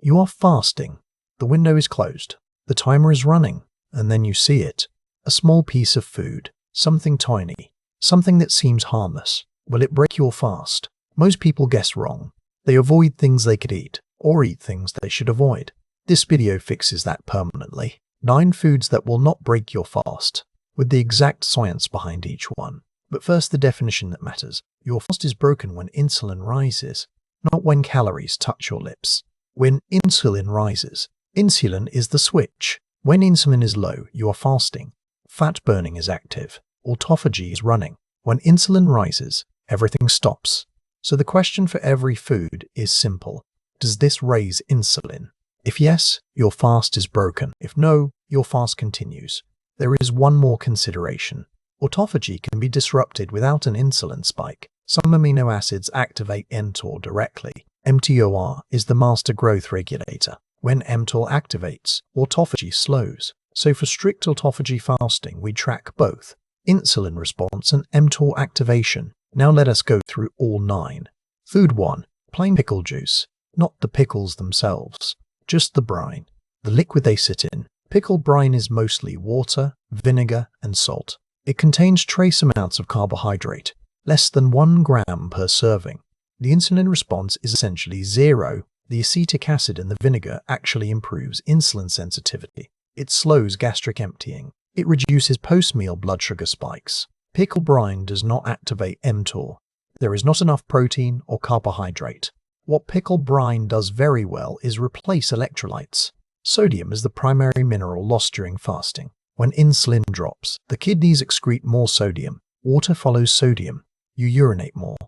You are fasting. The window is closed. The timer is running. And then you see it. A small piece of food. Something tiny. Something that seems harmless. Will it break your fast? Most people guess wrong. They avoid things they could eat, or eat things they should avoid. This video fixes that permanently. 9 foods that will not break your fast, with the exact science behind each one. But first, the definition that matters. Your fast is broken when insulin rises, not when calories touch your lips. When insulin rises, insulin is the switch. When insulin is low, you are fasting. Fat burning is active. Autophagy is running. When insulin rises, everything stops. So the question for every food is simple. Does this raise insulin? If yes, your fast is broken. If no, your fast continues. There is one more consideration. Autophagy can be disrupted without an insulin spike. Some amino acids activate mTOR directly. mTOR is the master growth regulator. When mTOR activates, autophagy slows. So for strict autophagy fasting, we track both insulin response and mTOR activation. Now let us go through all 9. Food 1. Plain pickle juice. Not the pickles themselves, just the brine. The liquid they sit in. Pickle brine is mostly water, vinegar, and salt. It contains trace amounts of carbohydrate, less than 1 gram per serving. The insulin response is essentially 0. The acetic acid in the vinegar actually improves insulin sensitivity. It slows gastric emptying. It reduces post-meal blood sugar spikes. Pickle brine does not activate mTOR. There is not enough protein or carbohydrate. What pickle brine does very well is replace electrolytes. Sodium is the primary mineral lost during fasting. When insulin drops, the kidneys excrete more sodium. Water follows sodium. You urinate more.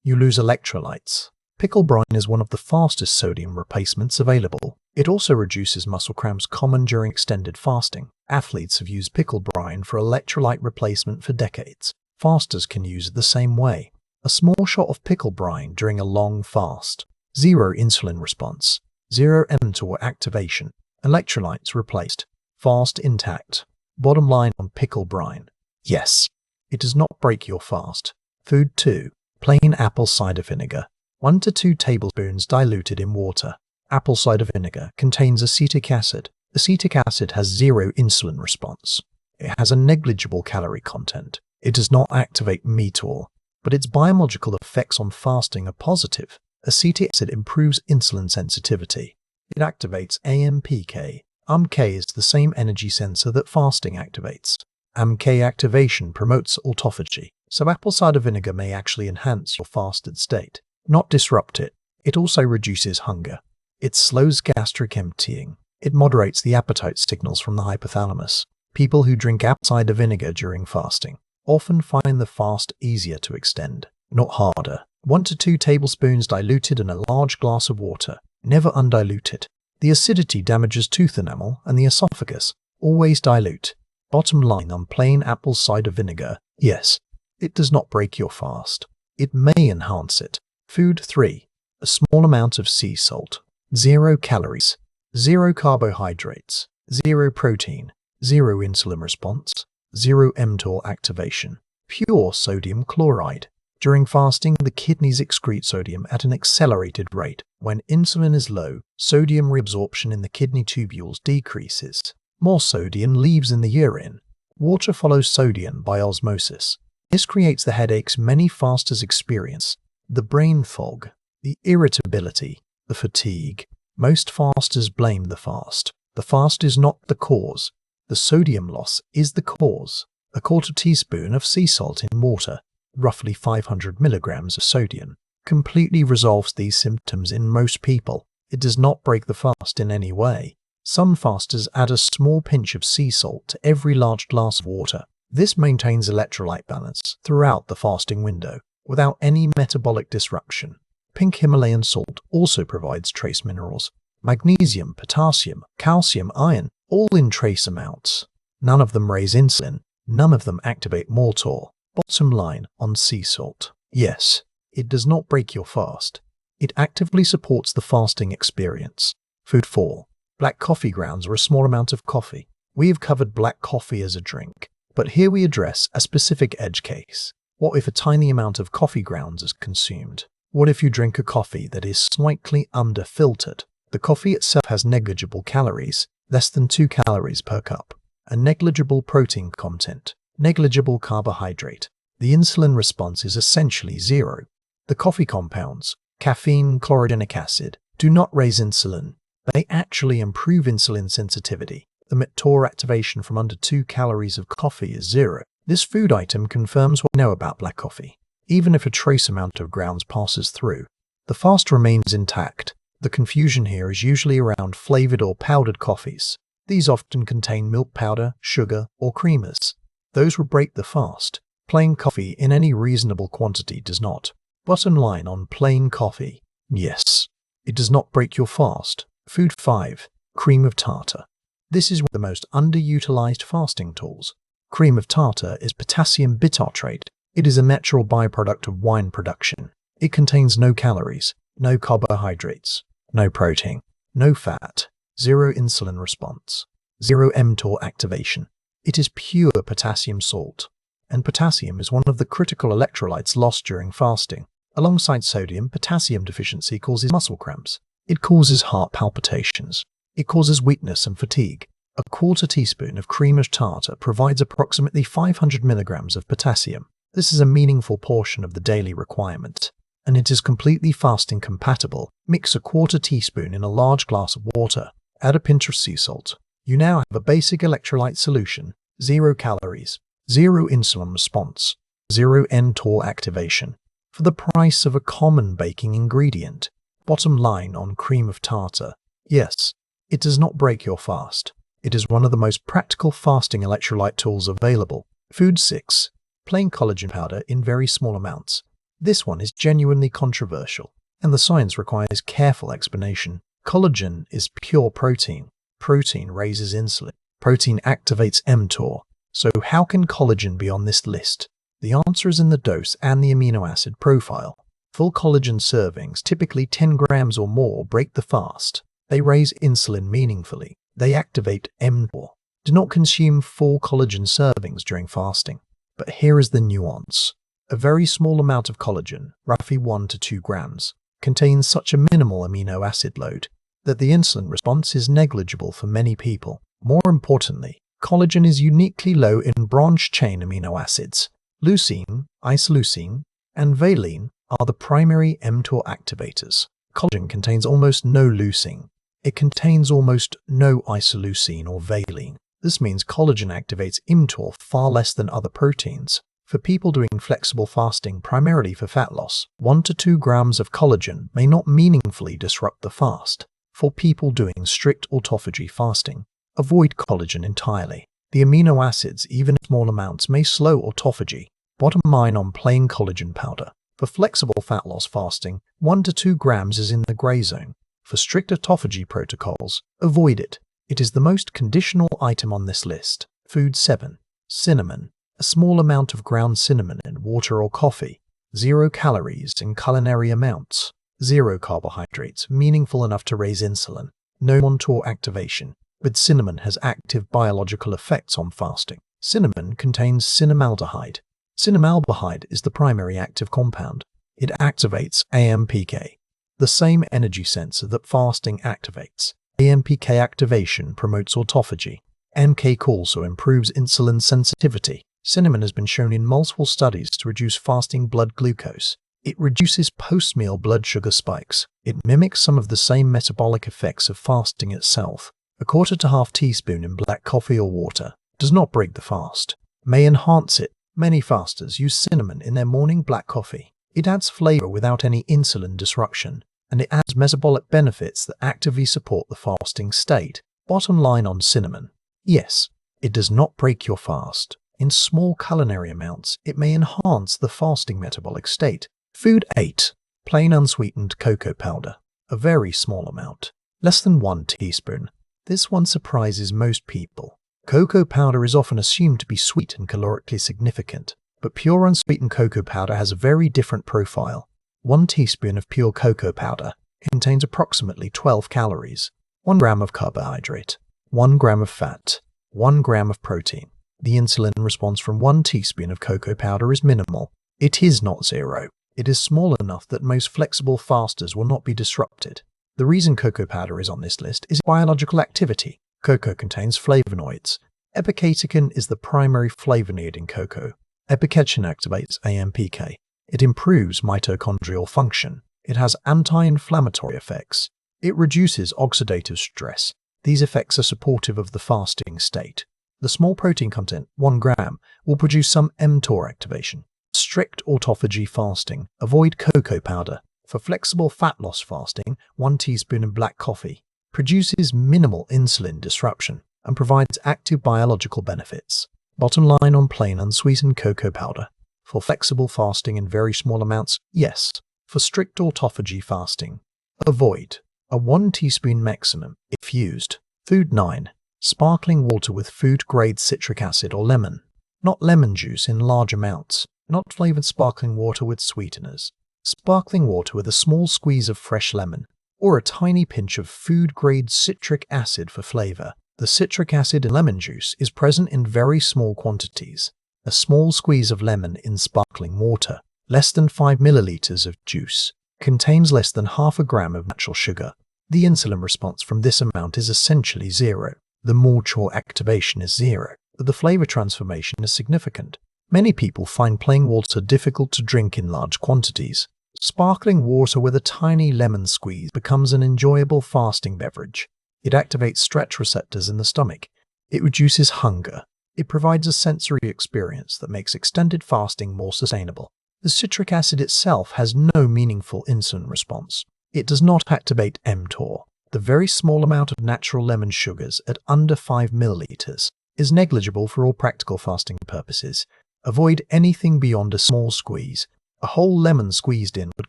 You lose electrolytes. Pickle brine is one of the fastest sodium replacements available. It also reduces muscle cramps common during extended fasting. Athletes have used pickle brine for electrolyte replacement for decades. Fasters can use it the same way. A small shot of pickle brine during a long fast. 0 insulin response. 0 mTOR activation. Electrolytes replaced. Fast intact. Bottom line on pickle brine. Yes, it does not break your fast. Food 2. Plain apple cider vinegar. 1 to 2 tablespoons diluted in water. Apple cider vinegar contains acetic acid. Acetic acid has 0 insulin response. It has a negligible calorie content. It does not activate mTOR, but its biological effects on fasting are positive. Acetic acid improves insulin sensitivity. It activates AMPK. AMPK is the same energy sensor that fasting activates. AMPK activation promotes autophagy, so apple cider vinegar may actually enhance your fasted state, not disrupt it. It also reduces hunger. It slows gastric emptying. It moderates the appetite signals from the hypothalamus. People who drink apple cider vinegar during fasting often find the fast easier to extend, not harder. 1 to 2 tablespoons diluted in a large glass of water, never undiluted. The acidity damages tooth enamel and the esophagus. Always dilute. Bottom line on plain apple cider vinegar. Yes, it does not break your fast. It may enhance it. Food 3. A small amount of sea salt. 0 calories. 0 carbohydrates. 0 protein. 0 insulin response. 0 mTOR activation. Pure sodium chloride. During fasting, the kidneys excrete sodium at an accelerated rate. When insulin is low, sodium reabsorption in the kidney tubules decreases. More sodium leaves in the urine. Water follows sodium by osmosis. This creates the headaches many fasters experience, the brain fog, the irritability, the fatigue. Most fasters blame the fast. The fast is not the cause. The sodium loss is the cause. A quarter teaspoon of sea salt in water, roughly 500 milligrams of sodium, completely resolves these symptoms in most people. It does not break the fast in any way. Some fasters add a small pinch of sea salt to every large glass of water. This maintains electrolyte balance throughout the fasting window, without any metabolic disruption. Pink Himalayan salt also provides trace minerals. Magnesium, potassium, calcium, iron, all in trace amounts. None of them raise insulin. None of them activate mTOR. Bottom line on sea salt. Yes, it does not break your fast. It actively supports the fasting experience. Food 4. Black coffee grounds or a small amount of coffee. We have covered black coffee as a drink, but here we address a specific edge case. What if a tiny amount of coffee grounds is consumed? What if you drink a coffee that is slightly under-filtered? The coffee itself has negligible calories, less than 2 calories per cup, a negligible protein content, negligible carbohydrate. The insulin response is essentially zero. The coffee compounds, caffeine, chlorogenic acid, do not raise insulin. They actually improve insulin sensitivity. The mTOR activation from under 2 calories of coffee is zero. This food item confirms what we know about black coffee. Even if a trace amount of grounds passes through, the fast remains intact. The confusion here is usually around flavored or powdered coffees. These often contain milk powder, sugar, or creamers. Those will break the fast. Plain coffee in any reasonable quantity does not. Bottom line on plain coffee: yes, it does not break your fast. Food 5. Cream of tartar. This is one of the most underutilized fasting tools. Cream of tartar is potassium bitartrate. It is a natural byproduct of wine production. It contains no calories, no carbohydrates, no protein, no fat, zero insulin response, zero mTOR activation. It is pure potassium salt, and potassium is one of the critical electrolytes lost during fasting. Alongside sodium, potassium deficiency causes muscle cramps. It causes heart palpitations. It causes weakness and fatigue. A quarter teaspoon of cream of tartar provides approximately 500 milligrams of potassium. This is a meaningful portion of the daily requirement, and it is completely fasting compatible. Mix a quarter teaspoon in a large glass of water. Add a pinch of sea salt. You now have a basic electrolyte solution. 0 calories, 0 insulin response, 0 mTOR activation, for the price of a common baking ingredient. Bottom line on cream of tartar: yes, it does not break your fast. It is one of the most practical fasting electrolyte tools available. Food 6. Plain collagen powder in very small amounts. This one is genuinely controversial, and the science requires careful explanation. Collagen is pure protein. Protein raises insulin. Protein activates mTOR. So how can collagen be on this list? The answer is in the dose and the amino acid profile. Full collagen servings, typically 10 grams or more, break the fast. They raise insulin meaningfully. They activate mTOR. Do not consume full collagen servings during fasting. But here is the nuance. A very small amount of collagen, roughly 1 to 2 grams, contains such a minimal amino acid load that the insulin response is negligible for many people. More importantly, collagen is uniquely low in branched-chain amino acids. Leucine, isoleucine, and valine are the primary mTOR activators. Collagen contains almost no leucine. It contains almost no isoleucine or valine. This means collagen activates mTOR far less than other proteins. For people doing flexible fasting primarily for fat loss, 1 to 2 grams of collagen may not meaningfully disrupt the fast. For people doing strict autophagy fasting, avoid collagen entirely. The amino acids, even in small amounts, may slow autophagy. Bottom line on plain collagen powder: for flexible fat loss fasting, 1 to 2 grams is in the gray zone. For strict autophagy protocols, avoid it. It is the most conditional item on this list. Food 7. Cinnamon. A small amount of ground cinnamon in water or coffee. 0 calories in culinary amounts. 0 carbohydrates, meaningful enough to raise insulin. No mTOR activation, but cinnamon has active biological effects on fasting. Cinnamon contains cinnamaldehyde. Cinnamaldehyde is the primary active compound. It activates AMPK, the same energy sensor that fasting activates. AMPK activation promotes autophagy. AMPK also improves insulin sensitivity. Cinnamon has been shown in multiple studies to reduce fasting blood glucose. It reduces post-meal blood sugar spikes. It mimics some of the same metabolic effects of fasting itself. A quarter to half teaspoon in black coffee or water does not break the fast, may enhance it. Many fasters use cinnamon in their morning black coffee. It adds flavor without any insulin disruption, and it adds metabolic benefits that actively support the fasting state. Bottom line on cinnamon: yes, it does not break your fast. In small culinary amounts, it may enhance the fasting metabolic state. Food 8. Plain unsweetened cocoa powder. A very small amount, less than 1 teaspoon. This one surprises most people. Cocoa powder is often assumed to be sweet and calorically significant, but pure unsweetened cocoa powder has a very different profile. 1 teaspoon of pure cocoa powder contains approximately 12 calories, 1 gram of carbohydrate, 1 gram of fat, 1 gram of protein. The insulin response from 1 teaspoon of cocoa powder is minimal. It is not zero. It is small enough that most flexible fasters will not be disrupted. The reason cocoa powder is on this list is biological activity. Cocoa contains flavonoids. Epicatechin is the primary flavonoid in cocoa. Epicatechin activates AMPK. It improves mitochondrial function. It has anti-inflammatory effects. It reduces oxidative stress. These effects are supportive of the fasting state. The small protein content, 1 gram, will produce some mTOR activation. Strict autophagy fasting. Avoid cocoa powder. For flexible fat loss fasting, 1 teaspoon of black coffee produces minimal insulin disruption and provides active biological benefits. Bottom line on plain unsweetened cocoa powder. For flexible fasting in very small amounts, yes. For strict autophagy fasting, avoid. A 1 teaspoon maximum if used. Food 9. Sparkling water with food-grade citric acid or lemon. Not lemon juice in large amounts. Not flavored sparkling water with sweeteners. Sparkling water with a small squeeze of fresh lemon, or a tiny pinch of food-grade citric acid for flavor. The citric acid in lemon juice is present in very small quantities. A small squeeze of lemon in sparkling water, less than 5 milliliters of juice, contains less than half a gram of natural sugar. The insulin response from this amount is essentially zero. The mTOR activation is zero, but the flavor transformation is significant. Many people find plain water difficult to drink in large quantities. Sparkling water with a tiny lemon squeeze becomes an enjoyable fasting beverage. It activates stretch receptors in the stomach. It reduces hunger. It provides a sensory experience that makes extended fasting more sustainable. The citric acid itself has no meaningful insulin response. It does not activate mTOR. The very small amount of natural lemon sugars at under 5 milliliters is negligible for all practical fasting purposes. Avoid anything beyond a small squeeze. A whole lemon squeezed in would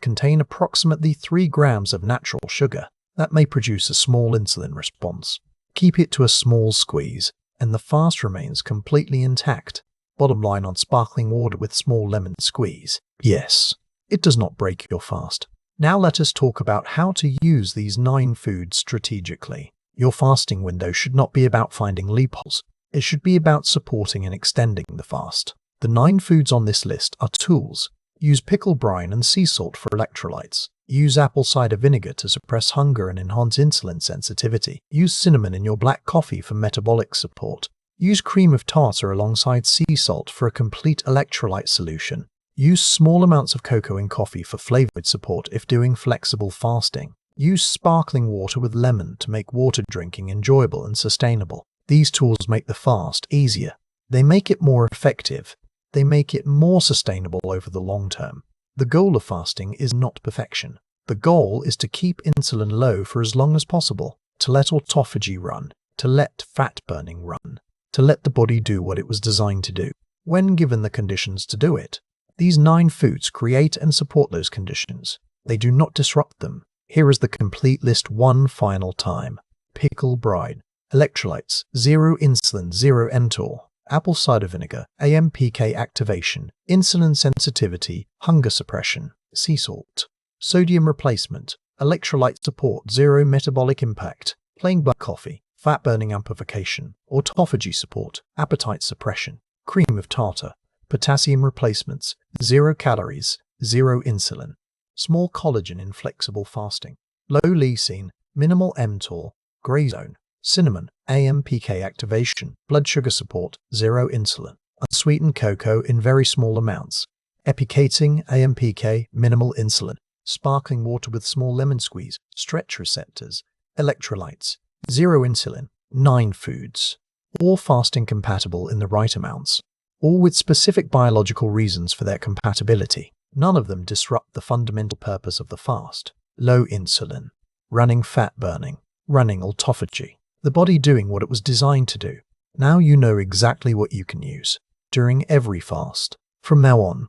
contain approximately 3 grams of natural sugar. That may produce a small insulin response. Keep it to a small squeeze, and the fast remains completely intact. Bottom line on sparkling water with small lemon squeeze. Yes, it does not break your fast. Now let us talk about how to use these 9 foods strategically. Your fasting window should not be about finding loopholes. It should be about supporting and extending the fast. The 9 foods on this list are tools. Use pickle brine and sea salt for electrolytes. Use apple cider vinegar to suppress hunger and enhance insulin sensitivity. Use cinnamon in your black coffee for metabolic support. Use cream of tartar alongside sea salt for a complete electrolyte solution. Use small amounts of cocoa in coffee for flavored support if doing flexible fasting. Use sparkling water with lemon to make water drinking enjoyable and sustainable. These tools make the fast easier. They make it more effective. They make it more sustainable over the long term. The goal of fasting is not perfection. The goal is to keep insulin low for as long as possible, to let autophagy run, to let fat burning run, to let the body do what it was designed to do, when given the conditions to do it. These 9 foods create and support those conditions. They do not disrupt them. Here is the complete list one final time. Pickle brine, electrolytes, 0 insulin, 0 mTOR, apple cider vinegar, AMPK activation, insulin sensitivity, hunger suppression, sea salt, sodium replacement, electrolyte support, 0 metabolic impact, plain black coffee, fat burning amplification, autophagy support, appetite suppression, cream of tartar, potassium replacements, 0 calories, 0 insulin, small collagen in flexible fasting, low lysine, minimal mTOR, gray zone, cinnamon, AMPK activation, blood sugar support, 0 insulin, unsweetened cocoa in very small amounts, epicatechin, AMPK, minimal insulin, sparkling water with small lemon squeeze, stretch receptors, electrolytes, 0 insulin, 9 foods, all fasting compatible in the right amounts, all with specific biological reasons for their compatibility. None of them disrupt the fundamental purpose of the fast: low insulin, running fat burning, running autophagy, the body doing what it was designed to do. Now you know exactly what you can use during every fast. From now on,